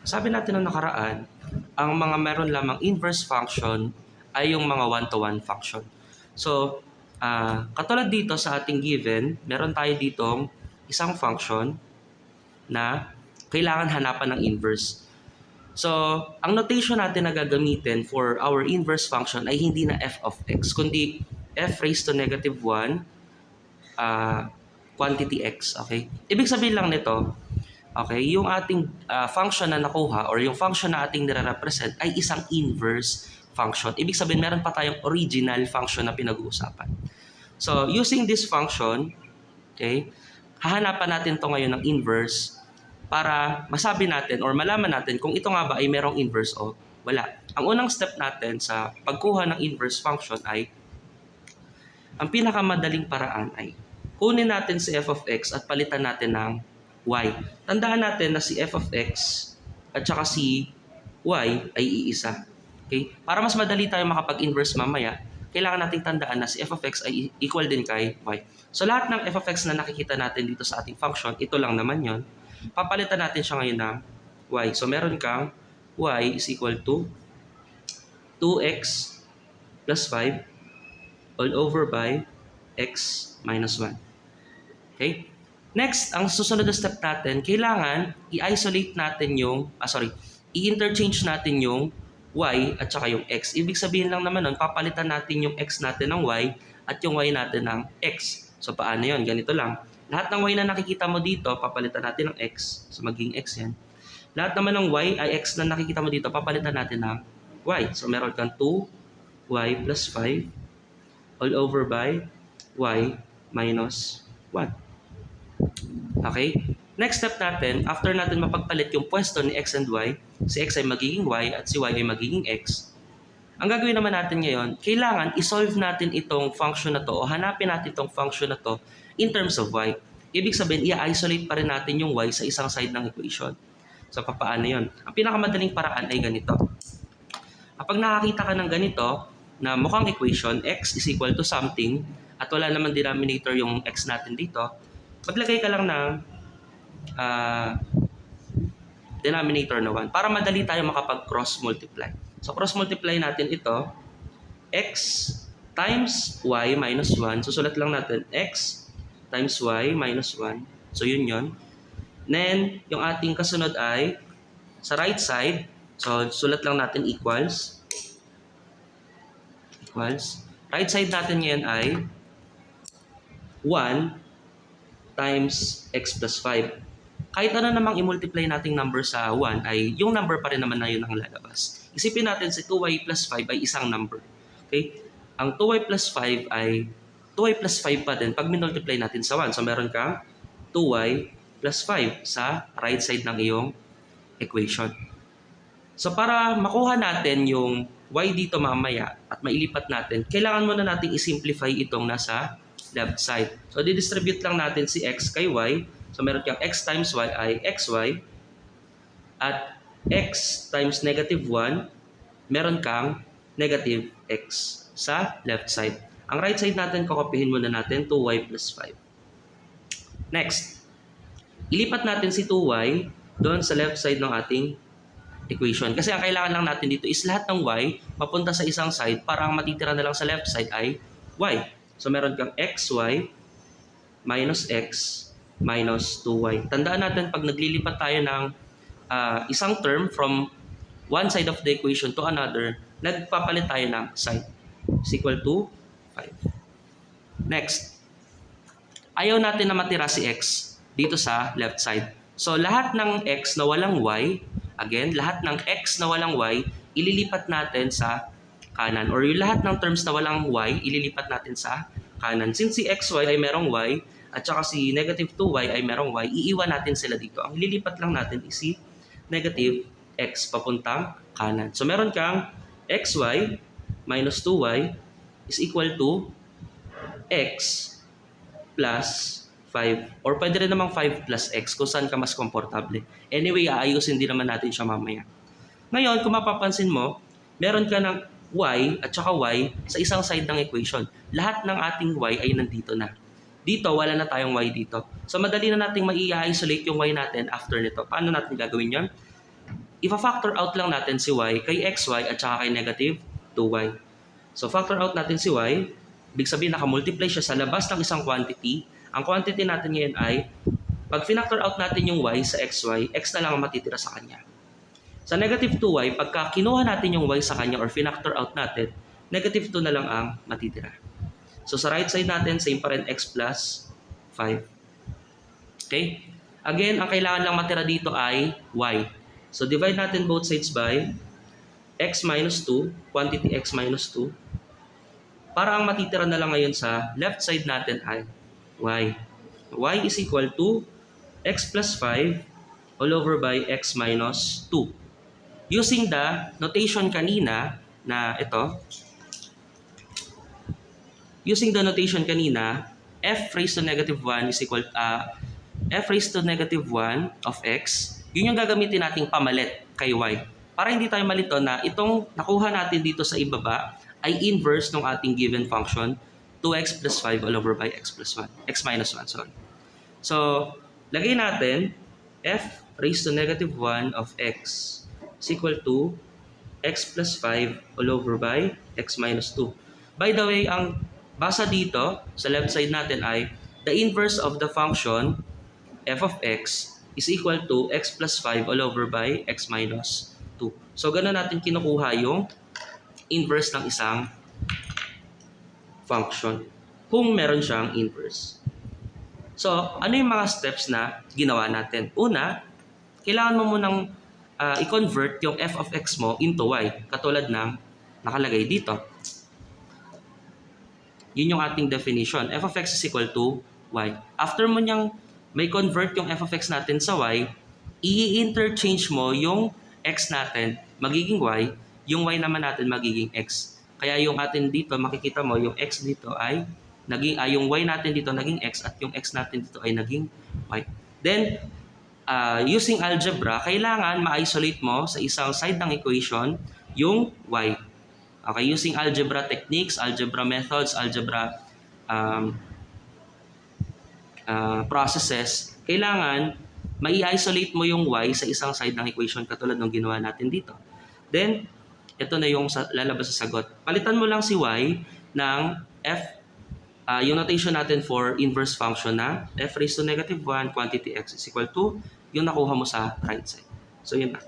Sabi natin nung nakaraan, ang mga meron lamang inverse function ay yung mga one-to-one function. So, katulad dito sa ating given, meron tayo ditong isang function na kailangan hanapan ng inverse. So, ang notation natin na gagamitin for our inverse function ay hindi na f of x, kundi f raised to negative 1 quantity x. Okay? Ibig sabihin lang nito, okay, yung ating function na nakuha or yung function na ating nire-represent ay isang inverse function. Ibig sabihin, meron pa tayong original function na pinag-uusapan. So, using this function, okay, hahanapan natin to ngayon ng inverse para masabi natin or malaman natin kung ito nga ba ay merong inverse o wala. Ang unang step natin sa pagkuha ng inverse function ay, ang pinakamadaling paraan ay kunin natin si f of x at palitan natin ng y. Tandaan natin na si f of x at saka si y ay iisa. Okay? Para mas madali tayo makapag-inverse mamaya, kailangan nating tandaan na si f of x ay equal din kay y. So lahat ng f of x na nakikita natin dito sa ating function, ito lang naman yon. Papalitan natin siya ngayon ng y. So meron kang y is equal to 2x plus 5 all over by x minus 1. Okay? Next, ang susunod na step natin, kailangan i-isolate natin yung, i-interchange natin yung y at saka yung x. Ibig sabihin lang naman nun, papalitan natin yung x natin ng y at yung y natin ng x. So paano yun? Ganito lang. Lahat ng y na nakikita mo dito, papalitan natin ng x. So magiging x yan. Lahat naman ng y ay x na nakikita mo dito, papalitan natin ng y. So meron kang 2y plus 5 all over by y minus 1. Okay? Next step natin, after natin mapagpalit yung pwesto ni x and y, si x ay magiging y at si y ay magiging x, ang gagawin naman natin ngayon, kailangan isolve natin itong function na to o hanapin natin itong function na to in terms of y. Ibig sabihin, i-isolate pa rin natin yung y sa isang side ng equation. So, paano yun? Ang pinakamadaling paraan ay ganito. Kapag nakakita ka ng ganito, na mukhang equation, x is equal to something, at wala naman denominator yung x natin dito, maglagay ka lang ng denominator na 1 para madali tayo makapag-cross multiply. So, cross multiply natin ito, x times y minus 1. Susulat lang natin x times y minus 1. So, yun yun. Then, yung ating kasunod ay sa right side, so sulat lang natin equals. Right side natin ngayon ay 1 times x plus 5. Kahit ano namang i-multiply nating number sa 1 ay yung number pa rin naman na yun ang lalabas. Isipin natin si 2y plus 5 ay isang number. Okay? Ang 2y plus 5 ay 2y plus 5 pa din pag minultiply natin sa 1. So meron kang 2y plus 5 sa right side ng iyong equation. So para makuha natin yung y dito mamaya at mailipat natin, kailangan muna natin i-simplify itong nasa left side. So didistribute lang natin si x kay y. So meron kang x times y ay xy at x times negative 1, meron kang negative x sa left side. Ang right side natin, kokopihin muna natin 2y plus 5. Next, ilipat natin si 2y doon sa left side ng ating equation. Kasi ang kailangan lang natin dito is lahat ng y mapunta sa isang side para ang matitira na lang sa left side ay y. So meron kang xy minus x minus 2y. Tandaan natin pag naglilipat tayo ng isang term from one side of the equation to another, nagpapalit tayo ng side. Is equal to 5. Next, ayaw natin na matira si x dito sa left side. So lahat ng x na walang y, again, lahat ng x na walang y, ililipat natin sa kanan. Or yung lahat ng terms na walang y, ililipat natin sa kanan. Since si xy ay merong y, at saka si negative 2y ay merong y, iiwan natin sila dito. Ang ililipat lang natin is si negative x papuntang kanan. So meron kang xy minus 2y is equal to x plus 5. Or pwede rin namang 5 plus x kung saan ka mas komportable. Anyway, aayusin din naman natin siya mamaya. Ngayon, kung mapapansin mo, meron ka ng y at saka y sa isang side ng equation. Lahat ng ating y ay nandito na. Dito, wala na tayong y dito. So, madali na nating mai-isolate yung y natin after nito. Paano natin gagawin yan? ifa-factor out lang natin si y kay xy at saka kay negative 2y. So factor out natin si y, ibig sabihin nakamultiply siya sa labas ng isang quantity. Ang quantity natin ngayon ay, pag finactor out natin yung y sa xy, x na lang ang matitira sa kanya. Sa negative 2y, pagka kinuha natin yung y sa kanya or finactor out natin, negative 2 na lang ang matitira. So sa right side natin, same pa rin x plus 5. Okay? Again, ang kailangan lang matira dito ay y. So divide natin both sides by x minus 2, quantity x minus 2. Para ang matitira na lang ngayon sa left side natin ay y. Y is equal to x plus 5 all over by x minus 2. Using the notation kanina na ito, f raised to negative 1 is equal f raised to negative 1 of x, yun yung gagamitin nating pamalit kay y. Para hindi tayo malito na itong nakuha natin dito sa ibaba ay inverse ng ating given function 2x plus 5 all over by x plus 1, x minus 1, sorry. So, lagay natin f raised to negative 1 of x is equal to x plus 5 all over by x minus 2. By the way, ang basa dito sa left side natin ay the inverse of the function f of x is equal to x plus 5 all over by x minus 2. So, ganun natin kinukuha yung inverse ng isang function kung meron siyang inverse. So, ano yung mga steps na ginawa natin? Una, kailangan mo munang i-convert yung f of x mo into y, katulad ng nakalagay dito. Yun yung ating definition. F of x is equal to y. After mo niyang may convert yung f of x natin sa y, i-interchange mo yung x natin magiging y, yung y naman natin magiging x. Kaya yung atin dito, makikita mo, yung x dito ay naging, yung y natin dito naging x at yung x natin dito ay naging y. Then, using algebra, kailangan ma-isolate mo sa isang side ng equation yung y. Okay, using algebra techniques, algebra methods, algebra processes, kailangan ma-isolate mo yung y sa isang side ng equation katulad ng ginawa natin dito. Then, ito na yung lalabas sa sagot. Palitan mo lang si y ng f, yung notation natin for inverse function na f raised to negative 1 quantity x is equal to yung nakuha mo sa right side. So, yun na.